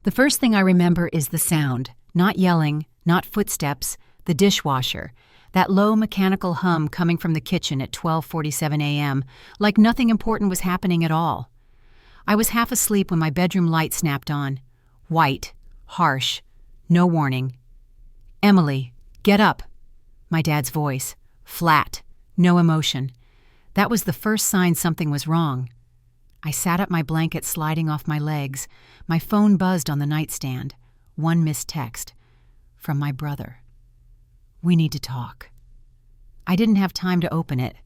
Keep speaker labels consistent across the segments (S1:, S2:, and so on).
S1: The first thing I remember is the sound. Not yelling, not footsteps, the dishwasher. That low mechanical hum coming from the kitchen at 12:47 a.m., like nothing important was happening at all. I was half asleep when my bedroom light snapped on. White, harsh, no warning. "Emily, get up." My dad's voice, flat, no emotion. That was the first sign something was wrong. I sat up, my blanket sliding off my legs. My phone buzzed on the nightstand. One missed text. From my brother. "We need to talk." I didn't have time to open it.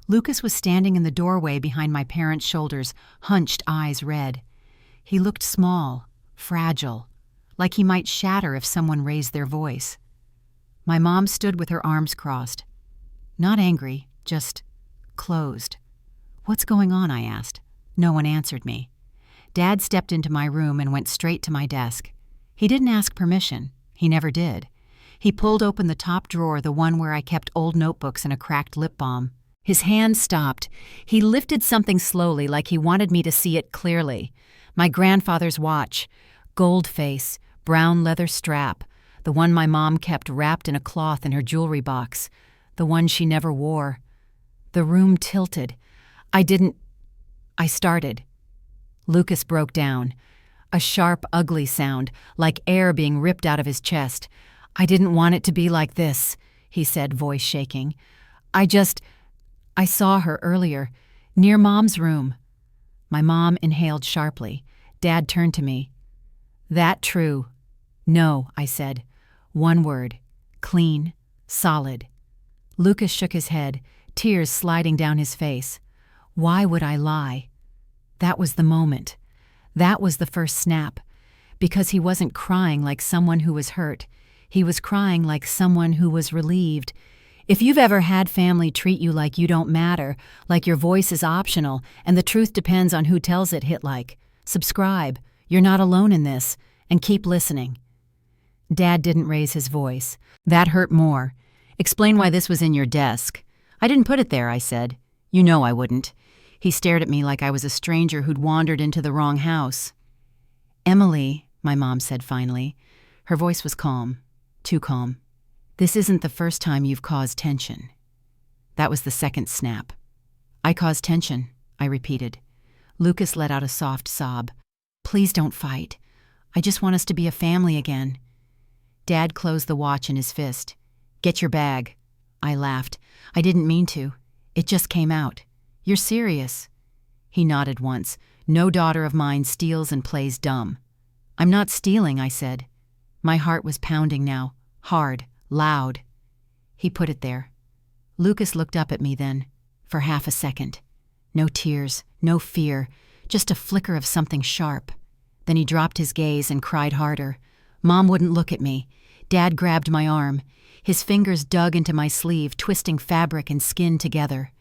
S1: Lucas was standing in the doorway behind my parents' shoulders, hunched, eyes red. He looked small, fragile, like he might shatter if someone raised their voice. My mom stood with her arms crossed. Not angry, just closed. "What's going on?" I asked. No one answered me. Dad stepped into my room and went straight to my desk. He didn't ask permission. He never did. He pulled open the top drawer, the one where I kept old notebooks and a cracked lip balm. His hand stopped. He lifted something slowly, like he wanted me to see it clearly. My grandfather's watch. Gold face, brown leather strap. The one my mom kept wrapped in a cloth in her jewelry box. The one she never wore. The room tilted. I started. Lucas broke down. A sharp, ugly sound, like air being ripped out of his chest. "I didn't want it to be like this," he said, voice shaking. I saw her earlier, near Mom's room." My mom inhaled sharply. Dad turned to me. "That true?" "No," I said. One word. Clean. Solid. Lucas shook his head, tears sliding down his face. Why would I lie? That was the moment. That was the first snap. Because he wasn't crying like someone who was hurt. He was crying like someone who was relieved. If you've ever had family treat you like you don't matter, like your voice is optional, and the truth depends on who tells it, hit like. Subscribe. You're not alone in this. And keep listening. Dad didn't raise his voice. That hurt more. Explain why this was in your desk. I didn't put it there, I said. You know I wouldn't. He stared at me like I was a stranger who'd wandered into the wrong house. Emily, my mom said finally. Her voice was calm. Too calm. This isn't the first time you've caused tension. That was the second snap. I caused tension, I repeated. Lucas let out a soft sob. Please don't fight. I just want us to be a family again. Dad closed the watch in his fist. Get your bag. I laughed. I didn't mean to. It just came out. You're serious. He nodded once. No daughter of mine steals and plays dumb. I'm not stealing, I said. My heart was pounding now. Hard. Loud. He put it there. Lucas looked up at me then, for half a second. No tears, no fear, just a flicker of something sharp. Then he dropped his gaze and cried harder. Mom wouldn't look at me. Dad grabbed my arm. His fingers dug into my sleeve, twisting fabric and skin together.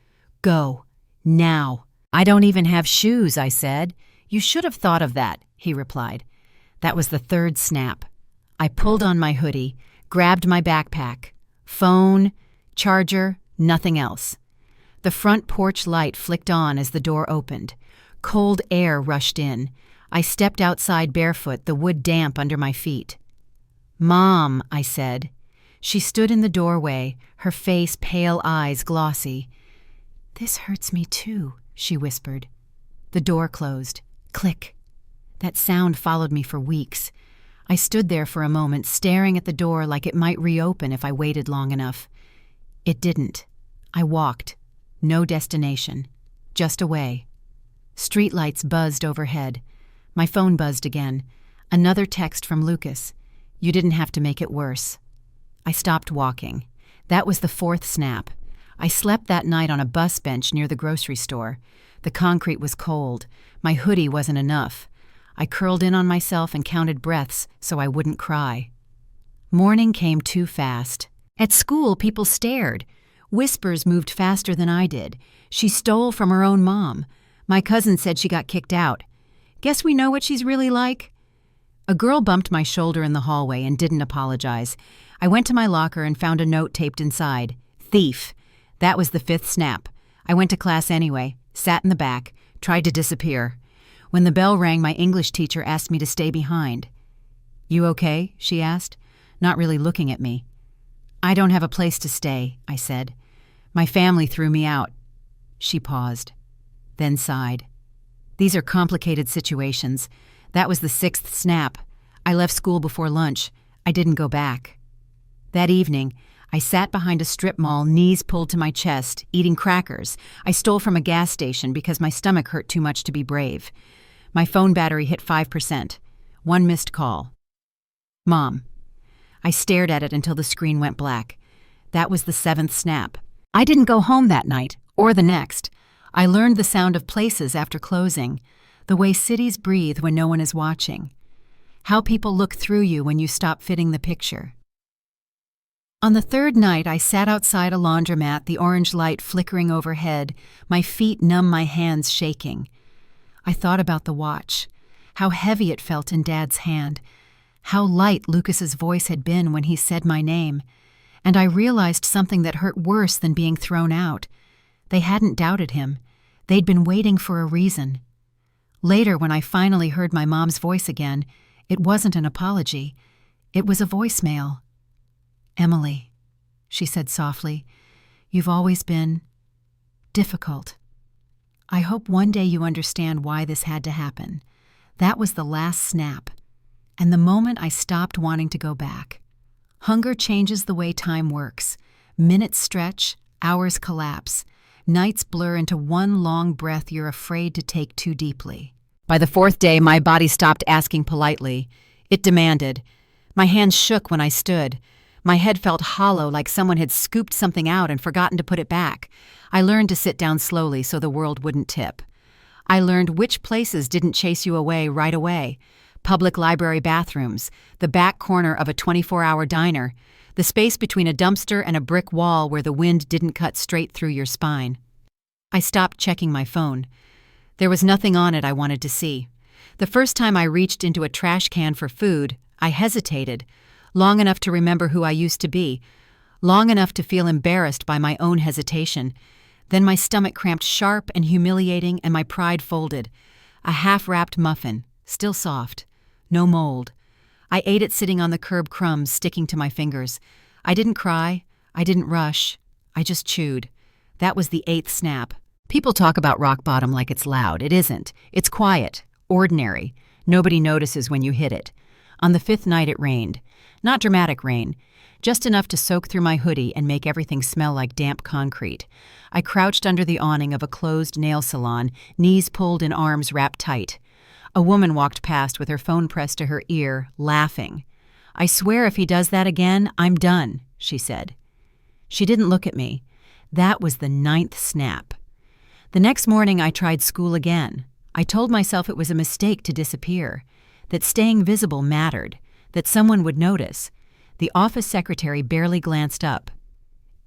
S1: Go. Now. I don't even have shoes, I said. You should have thought of that, he replied. That was the third snap. I pulled on my hoodie, grabbed my backpack. Phone, charger, nothing else. The front porch light flicked on as the door opened. Cold air rushed in. I stepped outside barefoot, the wood damp under my feet. Mom, I said. She stood in the doorway, her face, pale eyes glossy. This hurts me too, she whispered. The door closed. Click. That sound followed me for weeks. I stood there for a moment, staring at the door like it might reopen if I waited long enough. It didn't. I walked. No destination. Just away. Streetlights buzzed overhead. My phone buzzed again. Another text from Lucas. You didn't have to make it worse. I stopped walking. That was the fourth snap. I slept that night on a bus bench near the grocery store. The concrete was cold. My hoodie wasn't enough. I curled in on myself and counted breaths so I wouldn't cry. Morning came too fast. At school, people stared. Whispers moved faster than I did. She stole from her own mom. My cousin said she got kicked out. Guess we know what she's really like? A girl bumped my shoulder in the hallway and didn't apologize. I went to my locker and found a note taped inside. Thief. That was the fifth snap. I went to class anyway, sat in the back, tried to disappear. When the bell rang, my English teacher asked me to stay behind. "You okay?" she asked, not really looking at me. "I don't have a place to stay," I said. "My family threw me out." She paused, then sighed. "These are complicated situations. That was the 6th snap. I left school before lunch. I didn't go back." That evening, I sat behind a strip mall, knees pulled to my chest, eating crackers I stole from a gas station because my stomach hurt too much to be brave. My phone battery hit 5%. One missed call. "Mom." I stared at it until the screen went black. That was the 7th snap. I didn't go home that night, or the next. I learned the sound of places after closing, the way cities breathe when no one is watching, how people look through you when you stop fitting the picture. On the 3rd night, I sat outside a laundromat, the orange light flickering overhead, my feet numb, my hands shaking. I thought about the watch, how heavy it felt in Dad's hand, how light Lucas's voice had been when he said my name, and I realized something that hurt worse than being thrown out. They hadn't doubted him. They'd been waiting for a reason. Later, when I finally heard my mom's voice again, it wasn't an apology. It was a voicemail. "Emily," she said softly, "you've always been difficult. I hope one day you understand why this had to happen." That was the last snap, and the moment I stopped wanting to go back. Hunger changes the way time works. Minutes stretch, hours collapse. Nights blur into one long breath you're afraid to take too deeply. By the 4th day, my body stopped asking politely. It demanded. My hands shook when I stood. My head felt hollow, like someone had scooped something out and forgotten to put it back. I learned to sit down slowly so the world wouldn't tip. I learned which places didn't chase you away right away. Public library bathrooms, the back corner of a 24-hour diner, the space between a dumpster and a brick wall where the wind didn't cut straight through your spine. I stopped checking my phone. There was nothing on it I wanted to see. The first time I reached into a trash can for food, I hesitated, long enough to remember who I used to be, long enough to feel embarrassed by my own hesitation. Then my stomach cramped sharp and humiliating, and my pride folded. A half-wrapped muffin, still soft, no mold. I ate it sitting on the curb, crumbs sticking to my fingers. I didn't cry. I didn't rush. I just chewed. That was the 8th snap. People talk about rock bottom like it's loud. It isn't. It's quiet, ordinary. Nobody notices when you hit it. On the 5th night it rained. Not dramatic rain, just enough to soak through my hoodie and make everything smell like damp concrete. I crouched under the awning of a closed nail salon, knees pulled and arms wrapped tight. A woman walked past with her phone pressed to her ear, laughing. "I swear if he does that again, I'm done," she said. She didn't look at me. That was the 9th snap. The next morning I tried school again. I told myself it was a mistake to disappear, that staying visible mattered, that someone would notice. The office secretary barely glanced up.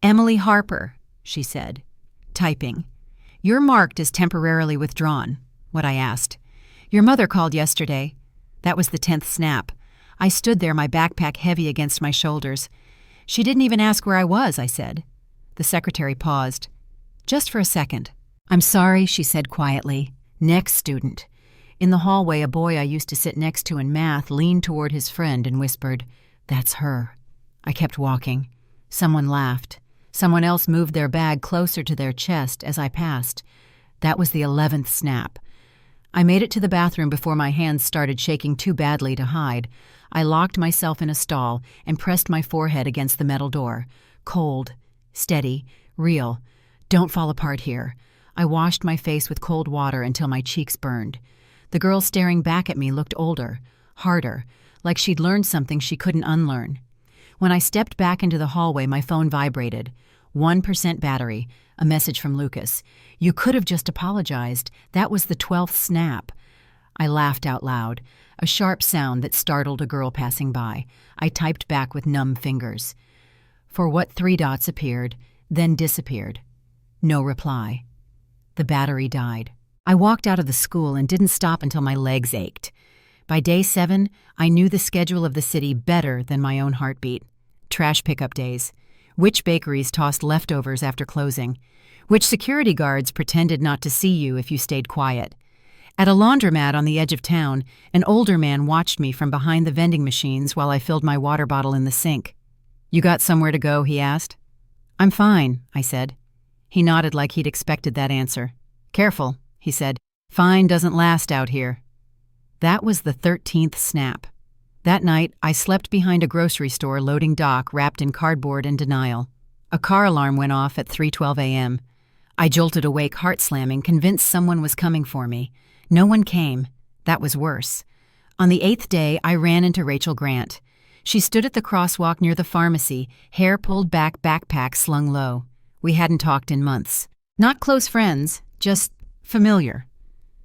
S1: "Emily Harper," she said, typing. "You're marked as temporarily withdrawn." What I asked. "Your mother called yesterday." That was the 10th snap. I stood there, my backpack heavy against my shoulders. "She didn't even ask where I was," I said. The secretary paused. "Just for a second." "I'm sorry," she said quietly. "Next student." In the hallway, a boy I used to sit next to in math leaned toward his friend and whispered, "That's her." I kept walking. Someone laughed. Someone else moved their bag closer to their chest as I passed. That was the 11th snap. I made it to the bathroom before my hands started shaking too badly to hide. I locked myself in a stall and pressed my forehead against the metal door. Cold, steady, real. Don't fall apart here. I washed my face with cold water until my cheeks burned. The girl staring back at me looked older, harder, like she'd learned something she couldn't unlearn. When I stepped back into the hallway, my phone vibrated. 1% battery, a message from Lucas. "You could have just apologized. That was the 12th snap." I laughed out loud, a sharp sound that startled a girl passing by. I typed back with numb fingers. For what 3 dots appeared, then disappeared. No reply. The battery died. I walked out of the school and didn't stop until my legs ached. By day 7, I knew the schedule of the city better than my own heartbeat. Trash pickup days. Which bakeries tossed leftovers after closing. Which security guards pretended not to see you if you stayed quiet. At a laundromat on the edge of town, an older man watched me from behind the vending machines while I filled my water bottle in the sink. "You got somewhere to go?" he asked. "I'm fine," I said. He nodded like he'd expected that answer. "Careful," he said. "Fine doesn't last out here." That was the 13th snap. That night, I slept behind a grocery store loading dock wrapped in cardboard and denial. A car alarm went off at 3:12 a.m. I jolted awake, heart slamming, convinced someone was coming for me. No one came. That was worse. On the 8th day, I ran into Rachel Grant. She stood at the crosswalk near the pharmacy, hair pulled back, backpack slung low. We hadn't talked in months. Not close friends, just familiar.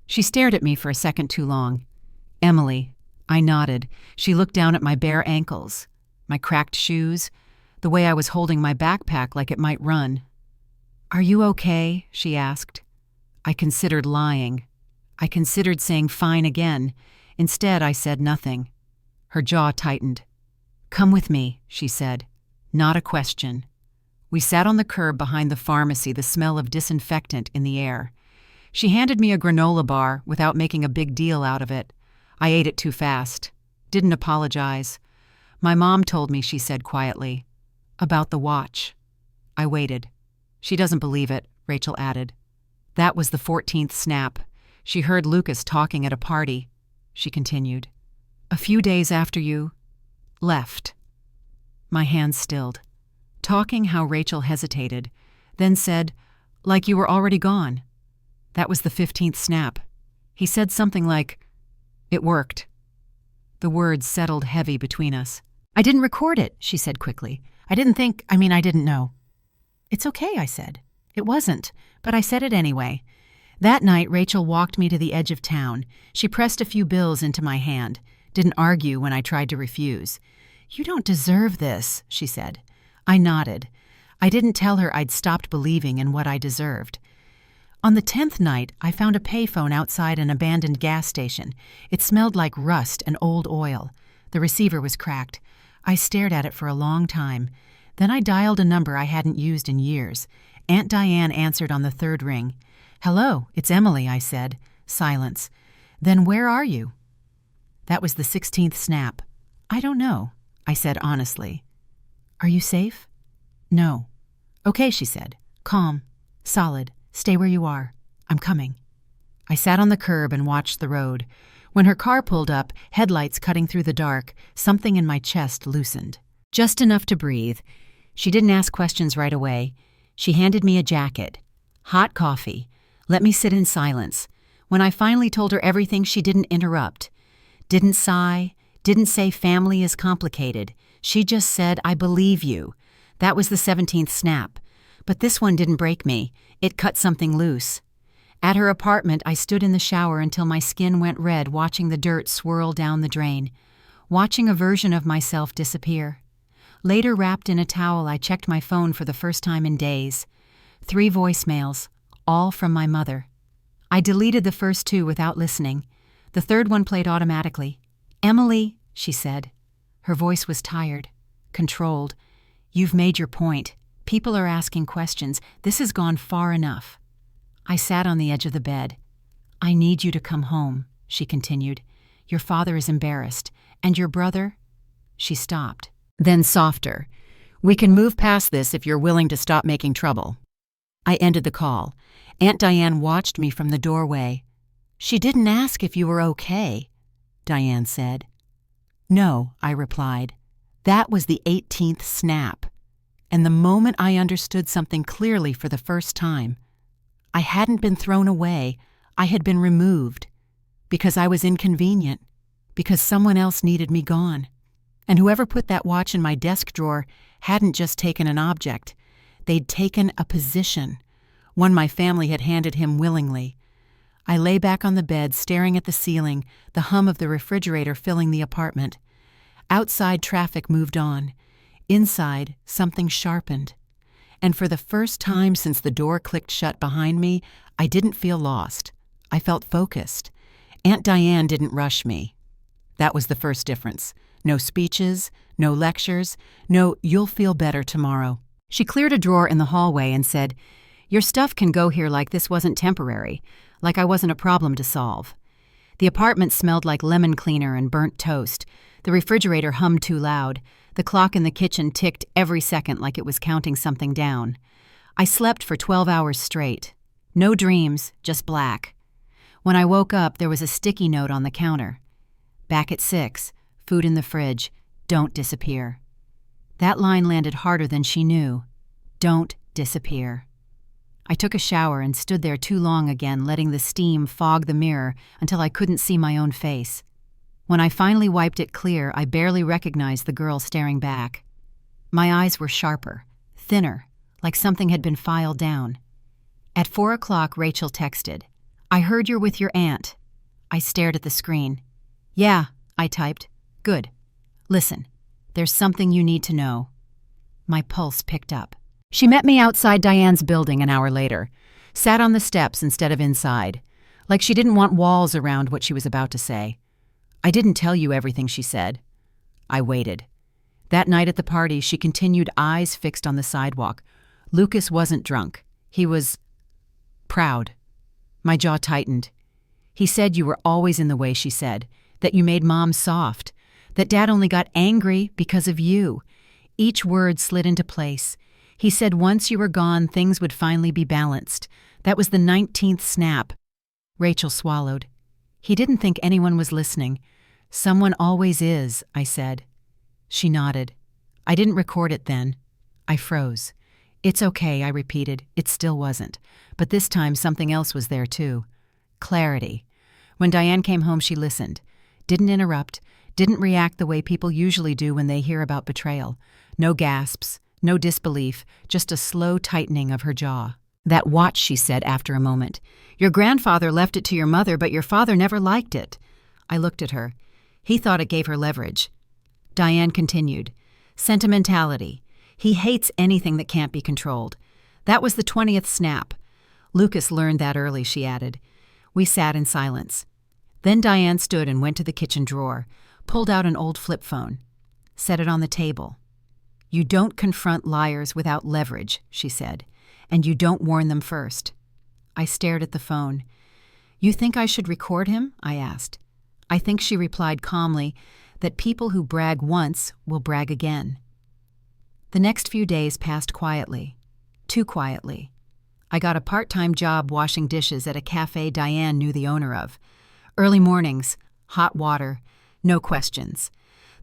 S1: She stared at me for a second too long. "Emily." I nodded. She looked down at my bare ankles, my cracked shoes, the way I was holding my backpack like it might run. "Are you okay?" she asked. I considered lying. I considered saying fine again. Instead, I said nothing. Her jaw tightened. "Come with me," she said. Not a question. We sat on the curb behind the pharmacy, the smell of disinfectant in the air. She handed me a granola bar without making a big deal out of it. I ate it too fast. Didn't apologize. "My mom told me," she said quietly. "About the watch." I waited. "She doesn't believe it," Rachel added. That was the 14th snap. She heard Lucas talking at a party. She continued. "A few days after you left." My hands stilled. Talking how Rachel hesitated, then said, "Like you were already gone." That was the 15th snap. He said something like, "It worked." The words settled heavy between us. "I didn't record it," she said quickly. I didn't know." "It's okay," I said. "It wasn't, but I said it anyway." That night, Rachel walked me to the edge of town. She pressed a few bills into my hand, didn't argue when I tried to refuse. "You don't deserve this," she said. I nodded. I didn't tell her I'd stopped believing in what I deserved. On the 10th night, I found a payphone outside an abandoned gas station. It smelled like rust and old oil. The receiver was cracked. I stared at it for a long time. Then I dialed a number I hadn't used in years. Aunt Diane answered on the 3rd ring. "Hello, it's Emily," I said. Silence. "Then where are you?" That was the 16th snap. "I don't know," I said honestly. "Are you safe?" "No." "Okay," she said. "Calm. Solid. Stay where you are. I'm coming." I sat on the curb and watched the road. When her car pulled up, headlights cutting through the dark, something in my chest loosened. Just enough to breathe. She didn't ask questions right away. She handed me a jacket. Hot coffee. Let me sit in silence. When I finally told her everything, she didn't interrupt. Didn't sigh. Didn't say family is complicated. She just said, "I believe you." That was the 17th snap. But this one didn't break me. It cut something loose. At her apartment, I stood in the shower until my skin went red, watching the dirt swirl down the drain, watching a version of myself disappear. Later, wrapped in a towel, I checked my phone for the first time in days. 3 voicemails, all from my mother. I deleted the first 2 without listening. The 3rd one played automatically. "Emily," she said. Her voice was tired, controlled. "You've made your point. People are asking questions. This has gone far enough." I sat on the edge of the bed. "I need you to come home," she continued. "Your father is embarrassed. And your brother?" She stopped. Then softer. "We can move past this if you're willing to stop making trouble." I ended the call. Aunt Diane watched me from the doorway. "She didn't ask if you were okay," Diane said. "No," I replied. That was the 18th snap. And the moment I understood something clearly for the first time. I hadn't been thrown away. I had been removed. Because I was inconvenient. Because someone else needed me gone. And whoever put that watch in my desk drawer hadn't just taken an object. They'd taken a position. One my family had handed him willingly. I lay back on the bed, staring at the ceiling, the hum of the refrigerator filling the apartment. Outside, traffic moved on. Inside, something sharpened. And for the first time since the door clicked shut behind me, I didn't feel lost. I felt focused. Aunt Diane didn't rush me. That was the first difference. No speeches, no lectures, no "you'll feel better tomorrow." She cleared a drawer in the hallway and said, "Your stuff can go here like this wasn't temporary, like I wasn't a problem to solve." The apartment smelled like lemon cleaner and burnt toast. The refrigerator hummed too loud. The clock in the kitchen ticked every second like it was counting something down. I slept for 12 hours straight. No dreams, just black. When I woke up, there was a sticky note on the counter. Back at 6, food in the fridge, don't disappear. That line landed harder than she knew. Don't disappear. I took a shower and stood there too long again, letting the steam fog the mirror until I couldn't see my own face. When I finally wiped it clear, I barely recognized the girl staring back. My eyes were sharper, thinner, like something had been filed down. At 4 o'clock, Rachel texted, "I heard you're with your aunt." I stared at the screen. "Yeah," I typed. "Good. Listen, there's something you need to know." My pulse picked up. She met me outside Diane's building an hour later, sat on the steps instead of inside, like she didn't want walls around what she was about to say. "I didn't tell you everything," she said. I waited. That night at the party, she continued, eyes fixed on the sidewalk. Lucas wasn't drunk. He was proud. My jaw tightened. "He said you were always in the way," she said, "that you made Mom soft, that Dad only got angry because of you." Each word slid into place. He said once you were gone, things would finally be balanced. That was the 19th snap. Rachel swallowed. "He didn't think anyone was listening." "Someone always is," I said. She nodded. "I didn't record it then." I froze. "It's okay," I repeated. It still wasn't. But this time something else was there too. Clarity. When Diane came home, she listened. Didn't interrupt. Didn't react the way people usually do when they hear about betrayal. No gasps. No disbelief. Just a slow tightening of her jaw. "That watch," she said after a moment. "Your grandfather left it to your mother, but your father never liked it." I looked at her. He thought it gave her leverage. Diane continued. "Sentimentality. He hates anything that can't be controlled. That was the 20th snap. Lucas learned that early," she added. We sat in silence. Then Diane stood and went to the kitchen drawer, pulled out an old flip phone, set it on the table. "You don't confront liars without leverage," she said, "and you don't warn them first." I stared at the phone. "You think I should record him?" I asked. I think she replied calmly that people who brag once will brag again. The next few days passed quietly. Too quietly. I got a part-time job washing dishes at a cafe Diane knew the owner of. Early mornings, hot water, no questions.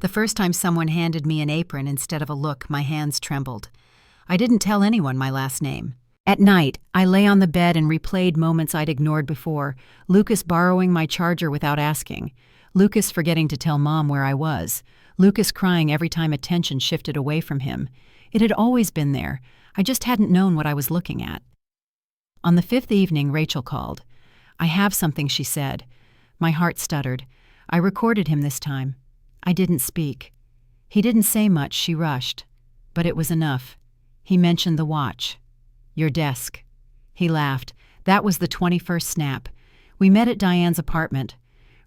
S1: The first time someone handed me an apron instead of a look, my hands trembled. I didn't tell anyone my last name. At night, I lay on the bed and replayed moments I'd ignored before. Lucas borrowing my charger without asking. Lucas forgetting to tell Mom where I was. Lucas crying every time attention shifted away from him. It had always been there. I just hadn't known what I was looking at. On the 5th evening, Rachel called. "I have something," she said. My heart stuttered. I recorded him this time. I didn't speak. He didn't say much, she rushed. But it was enough. He mentioned the watch. "Your desk." He laughed. That was the 21st snap. We met at Diane's apartment.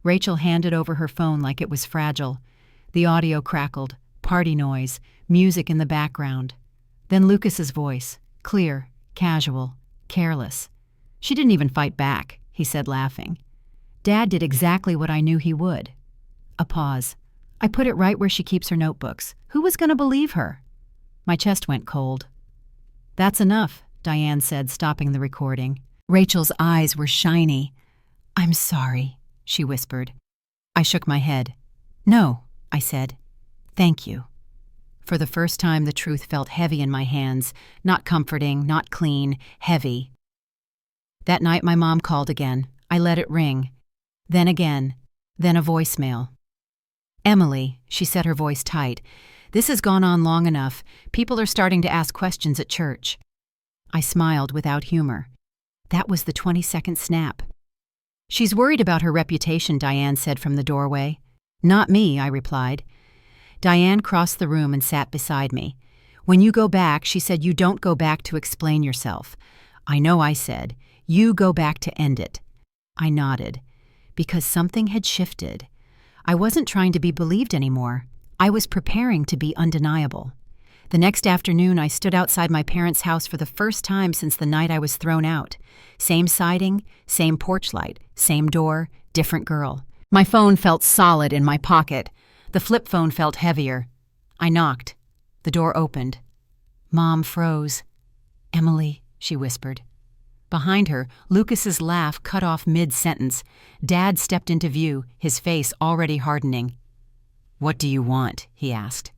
S1: Rachel handed over her phone like it was fragile. The audio crackled, party noise, music in the background. Then Lucas's voice, clear, casual, careless. "She didn't even fight back," he said, laughing. "Dad did exactly what I knew he would." A pause. "I put it right where she keeps her notebooks. Who was going to believe her?" My chest went cold. "That's enough," Diane said, stopping the recording. Rachel's eyes were shiny. "I'm sorry," she whispered. I shook my head. "No," I said. "Thank you." For the first time, the truth felt heavy in my hands, not comforting, not clean, heavy. That night, my mom called again. I let it ring. Then again. Then a voicemail. "Emily," she said, her voice tight, "this has gone on long enough. People are starting to ask questions at church." I smiled without humor. That was the 22nd snap. "She's worried about her reputation," Diane said from the doorway. "Not me," I replied. Diane crossed the room and sat beside me. "When you go back," she said, "you don't go back to explain yourself." "I know," I said. "You go back to end it." I nodded. Because something had shifted. I wasn't trying to be believed anymore. I was preparing to be undeniable. The next afternoon, I stood outside my parents' house for the first time since the night I was thrown out. Same siding, same porch light, same door, different girl. My phone felt solid in my pocket. The flip phone felt heavier. I knocked. The door opened. Mom froze. "Emily," she whispered. Behind her, Lucas's laugh cut off mid-sentence. Dad stepped into view, his face already hardening. "What do you want?" he asked.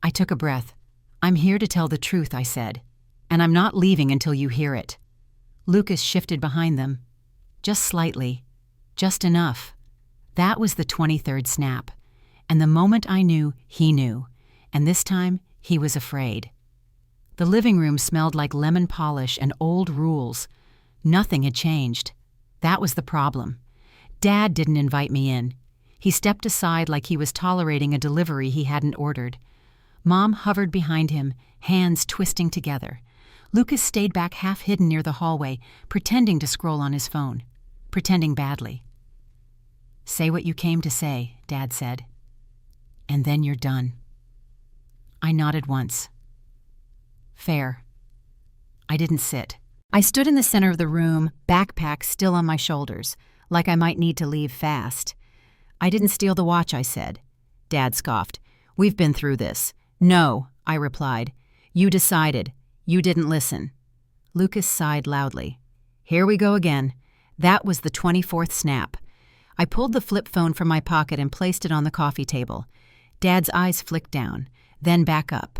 S1: I took a breath. "I'm here to tell the truth," I said. "And I'm not leaving until you hear it." Lucas shifted behind them. Just slightly. Just enough. That was the 23rd snap. And the moment I knew, he knew. And this time, he was afraid. The living room smelled like lemon polish and old rules. Nothing had changed. That was the problem. Dad didn't invite me in. He stepped aside like he was tolerating a delivery he hadn't ordered. Mom hovered behind him, hands twisting together. Lucas stayed back half hidden near the hallway, pretending to scroll on his phone. Pretending badly. "Say what you came to say," Dad said. "And then you're done." I nodded once. Fair. I didn't sit. I stood in the center of the room, backpack still on my shoulders, like I might need to leave fast. "I didn't steal the watch," I said. Dad scoffed. "We've been through this." "No," I replied. "You decided. You didn't listen." Lucas sighed loudly. "Here we go again." That was the 24th snap. I pulled the flip phone from my pocket and placed it on the coffee table. Dad's eyes flicked down, then back up.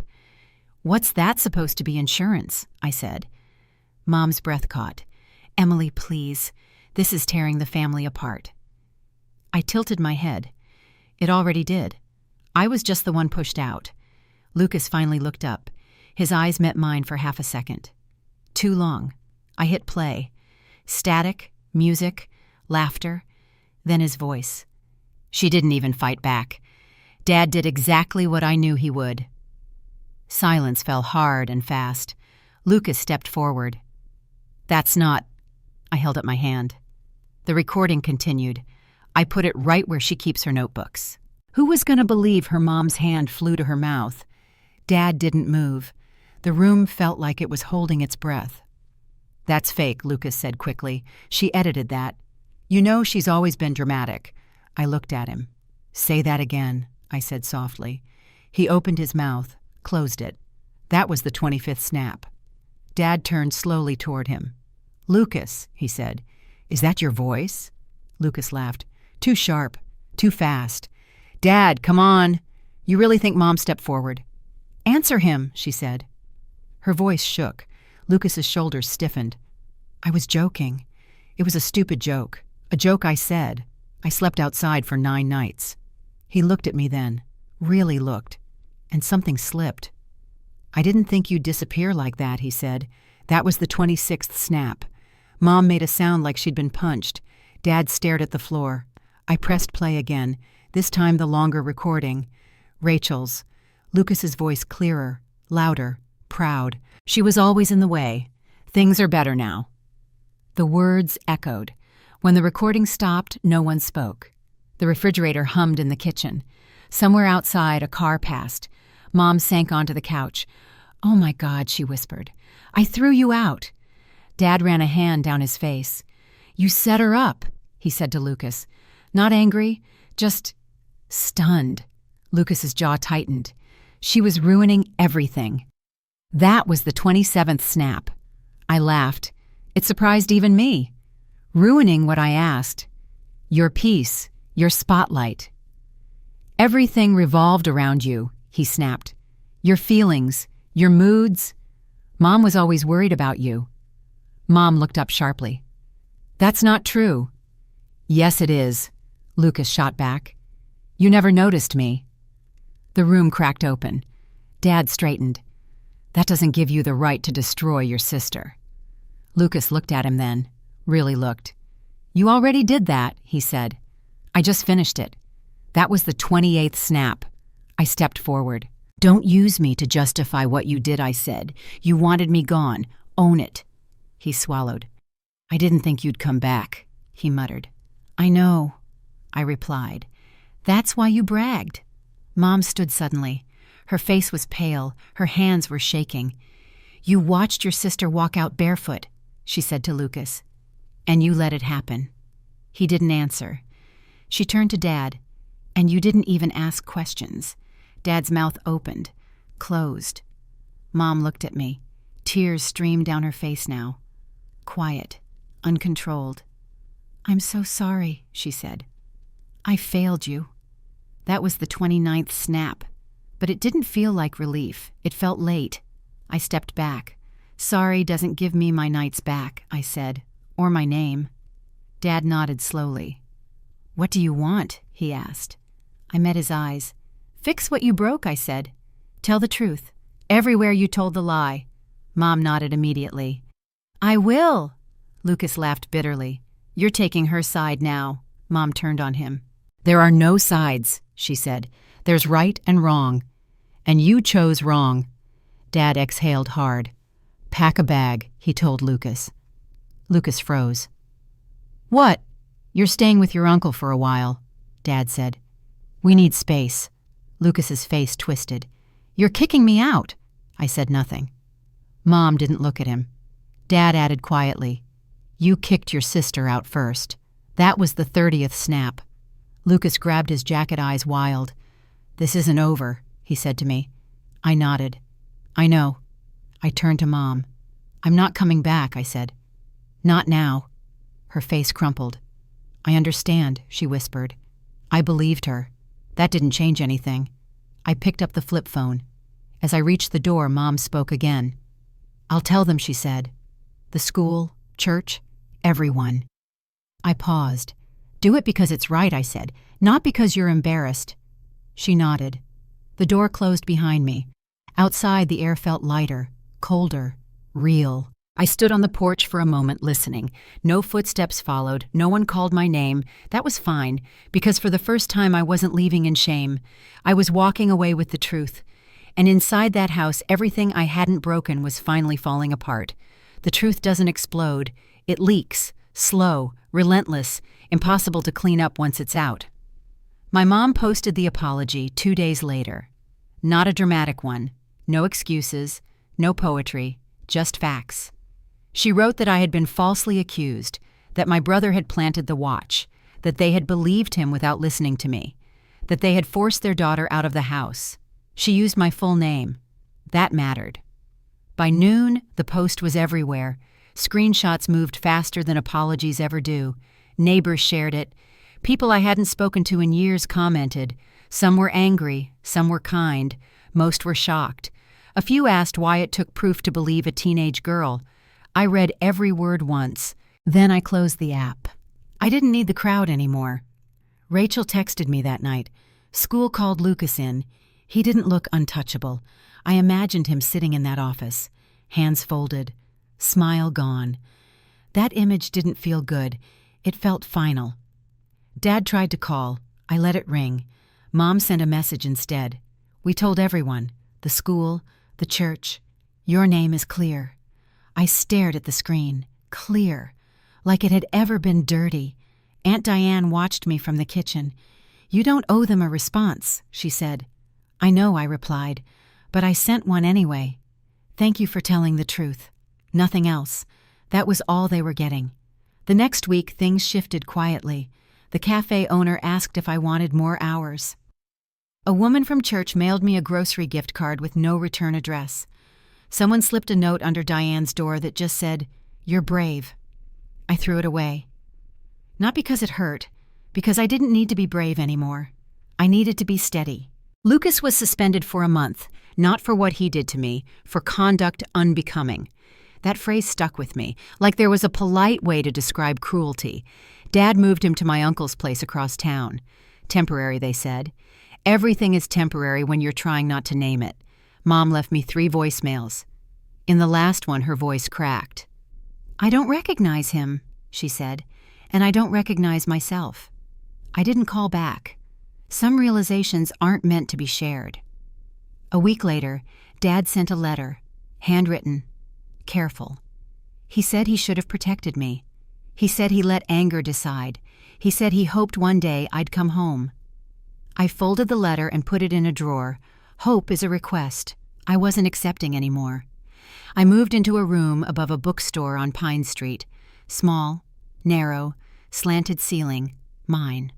S1: "What's that supposed to be insurance?" I said. Mom's breath caught. "Emily, please. This is tearing the family apart." I tilted my head. It already did. I was just the one pushed out. Lucas finally looked up. His eyes met mine for half a second. Too long. I hit play. Static, music, laughter, then his voice. She didn't even fight back. Dad did exactly what I knew he would. Silence fell hard and fast. Lucas stepped forward. "That's not—" I held up my hand. The recording continued. I put it right where she keeps her notebooks. Who was going to believe her mom's hand flew to her mouth? Dad didn't move. The room felt like it was holding its breath. "That's fake," Lucas said quickly. "She edited that. You know she's always been dramatic." I looked at him. "Say that again," I said softly. He opened his mouth, closed it. That was the 25th snap. Dad turned slowly toward him. "Lucas," he said, "is that your voice?" Lucas laughed. "Too sharp. Too fast." "Dad, come on. You really think Mom stepped forward?" "Answer him," she said. Her voice shook. Lucas's shoulders stiffened. "I was joking. It was a stupid joke. A joke I said. I slept outside for 9 nights. He looked at me then. Really looked. And something slipped. "I didn't think you'd disappear like that," he said. That was the 26th snap. Mom made a sound like she'd been punched. Dad stared at the floor. I pressed play again, this time the longer recording. Rachel's. Lucas's voice clearer, louder, proud. "She was always in the way. Things are better now." The words echoed. When the recording stopped, no one spoke. The refrigerator hummed in the kitchen. Somewhere outside, a car passed. Mom sank onto the couch. "Oh my God," she whispered. "I threw you out." Dad ran a hand down his face. "You set her up," he said to Lucas. Not angry, just stunned. Lucas's jaw tightened. She was ruining everything. That was the 27th snap. I laughed. It surprised even me. Ruining what I asked. Your peace, your spotlight. "Everything revolved around you," he snapped. "Your feelings, your moods. Mom was always worried about you." Mom looked up sharply. "That's not true." "Yes, it is," Lucas shot back. "You never noticed me." The room cracked open. Dad straightened. "That doesn't give you the right to destroy your sister." Lucas looked at him then, really looked. "You already did that," he said. "I just finished it. That was the 28th snap." I stepped forward. "Don't use me to justify what you did," I said. "You wanted me gone. Own it." He swallowed. "I didn't think you'd come back," he muttered. "I know," I replied. "That's why you bragged." Mom stood suddenly. Her face was pale. Her hands were shaking. "You watched your sister walk out barefoot," she said to Lucas. "And you let it happen." He didn't answer. She turned to Dad. "And you didn't even ask questions." Dad's mouth opened, closed. Mom looked at me. Tears streamed down her face now. Quiet, uncontrolled. "I'm so sorry," she said. "I failed you." That was the 29th snap. But it didn't feel like relief. It felt late. I stepped back. "Sorry doesn't give me my nights back," I said. "Or my name." Dad nodded slowly. "What do you want?" he asked. I met his eyes. "Fix what you broke," I said. "Tell the truth. Everywhere you told the lie." Mom nodded immediately. "I will." Lucas laughed bitterly. "You're taking her side now." Mom turned on him. "There are no sides," she said. "There's right and wrong. And you chose wrong." Dad exhaled hard. "Pack a bag," he told Lucas. Lucas froze. "What?" "You're staying with your uncle for a while," Dad said. "We need space." Lucas's face twisted. "You're kicking me out." I said nothing. Mom didn't look at him. Dad added quietly, "You kicked your sister out first. That was the 30th snap." Lucas grabbed his jacket, eyes wild. "This isn't over," he said to me. I nodded. "I know." I turned to Mom. "I'm not coming back," I said. "Not now." Her face crumpled. "I understand," she whispered. I believed her. That didn't change anything. I picked up the flip phone. As I reached the door, Mom spoke again. "I'll tell them," she said. "The school, church, everyone." I paused. "Do it because it's right," I said, "not because you're embarrassed." She nodded. The door closed behind me. Outside, the air felt lighter, colder, real. I stood on the porch for a moment, listening. No footsteps followed. No one called my name. That was fine, because for the first time I wasn't leaving in shame. I was walking away with the truth. And inside that house, everything I hadn't broken was finally falling apart. The truth doesn't explode. It leaks, slow, relentless, impossible to clean up once it's out. My mom posted the apology 2 days later. Not a dramatic one. No excuses, no poetry, just facts. She wrote that I had been falsely accused, that my brother had planted the watch, that they had believed him without listening to me, that they had forced their daughter out of the house. She used my full name. That mattered. By noon, the post was everywhere. Screenshots moved faster than apologies ever do. Neighbors shared it. People I hadn't spoken to in years commented. Some were angry, some were kind, most were shocked. A few asked why it took proof to believe a teenage girl. I read every word once. Then I closed the app. I didn't need the crowd anymore. Rachel texted me that night. School called Lucas in. He didn't look untouchable. I imagined him sitting in that office, hands folded, smile gone. That image didn't feel good. It felt final. Dad tried to call. I let it ring. Mom sent a message instead. We told everyone, the school, the church, your name is clear. I stared at the screen, clear, like it had ever been dirty. Aunt Diane watched me from the kitchen. You don't owe them a response, she said. I know, I replied, but I sent one anyway. Thank you for telling the truth. Nothing else. That was all they were getting. The next week, things shifted quietly. The cafe owner asked if I wanted more hours. A woman from church mailed me a grocery gift card with no return address. Someone slipped a note under Diane's door that just said, "You're brave." I threw it away. Not because it hurt, because I didn't need to be brave anymore. I needed to be steady. Lucas was suspended for a month, not for what he did to me, for conduct unbecoming. That phrase stuck with me, like there was a polite way to describe cruelty. Dad moved him to my uncle's place across town. Temporary, they said. Everything is temporary when you're trying not to name it. Mom left me 3 voicemails. In the last one, her voice cracked. I don't recognize him, she said, and I don't recognize myself. I didn't call back. Some realizations aren't meant to be shared. A week later, Dad sent a letter, handwritten, careful. He said he should have protected me. He said he let anger decide. He said he hoped one day I'd come home. I folded the letter and put it in a drawer. Hope is a request. I wasn't accepting anymore. I moved into a room above a bookstore on Pine Street. Small, narrow, slanted ceiling, mine.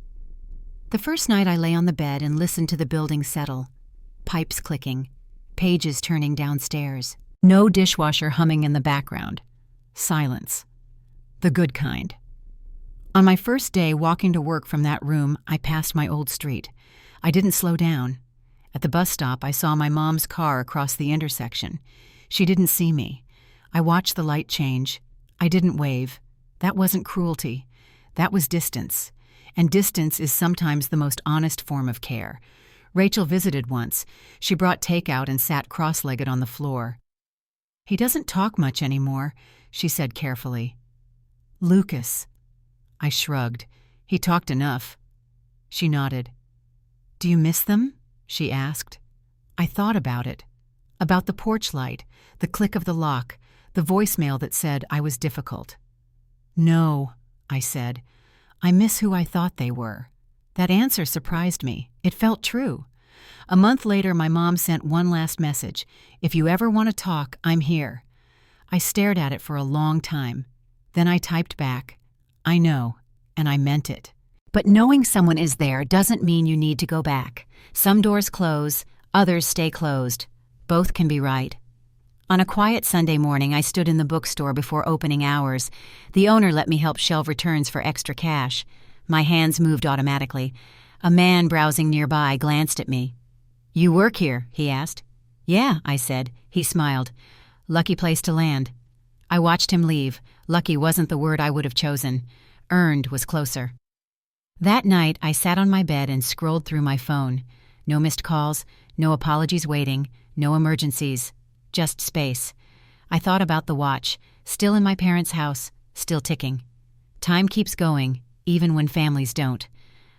S1: The first night I lay on the bed and listened to the building settle. Pipes clicking, pages turning downstairs. No dishwasher humming in the background. Silence. The good kind. On my first day walking to work from that room, I passed my old street. I didn't slow down. At the bus stop, I saw my mom's car across the intersection. She didn't see me. I watched the light change. I didn't wave. That wasn't cruelty. That was distance. And distance is sometimes the most honest form of care. Rachel visited once. She brought takeout and sat cross-legged on the floor. "He doesn't talk much anymore," she said carefully. "Lucas." I shrugged. "He talked enough." She nodded. "Do you miss them?" she asked. I thought about it. About the porch light, the click of the lock, the voicemail that said I was difficult. "No," I said. "I miss who I thought they were." That answer surprised me. It felt true. A month later, my mom sent one last message. "If you ever want to talk, I'm here." I stared at it for a long time. Then I typed back, "I know," and I meant it. But knowing someone is there doesn't mean you need to go back. Some doors close, others stay closed. Both can be right. On a quiet Sunday morning, I stood in the bookstore before opening hours. The owner let me help shelve returns for extra cash. My hands moved automatically. A man browsing nearby glanced at me. "You work here?" he asked. "Yeah," I said. He smiled. "Lucky place to land." I watched him leave. Lucky wasn't the word I would have chosen. Earned was closer. That night, I sat on my bed and scrolled through my phone. No missed calls, no apologies waiting, no emergencies. Just space. I thought about the watch, still in my parents' house, still ticking. Time keeps going, even when families don't.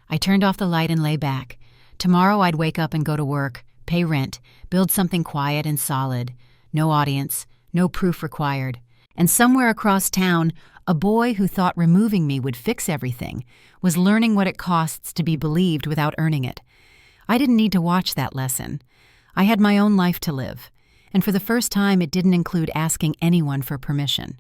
S1: I turned off the light and lay back. Tomorrow I'd wake up and go to work, pay rent, build something quiet and solid. No audience, no proof required. And somewhere across town, a boy who thought removing me would fix everything was learning what it costs to be believed without earning it. I didn't need to watch that lesson. I had my own life to live. And for the first time, it didn't include asking anyone for permission.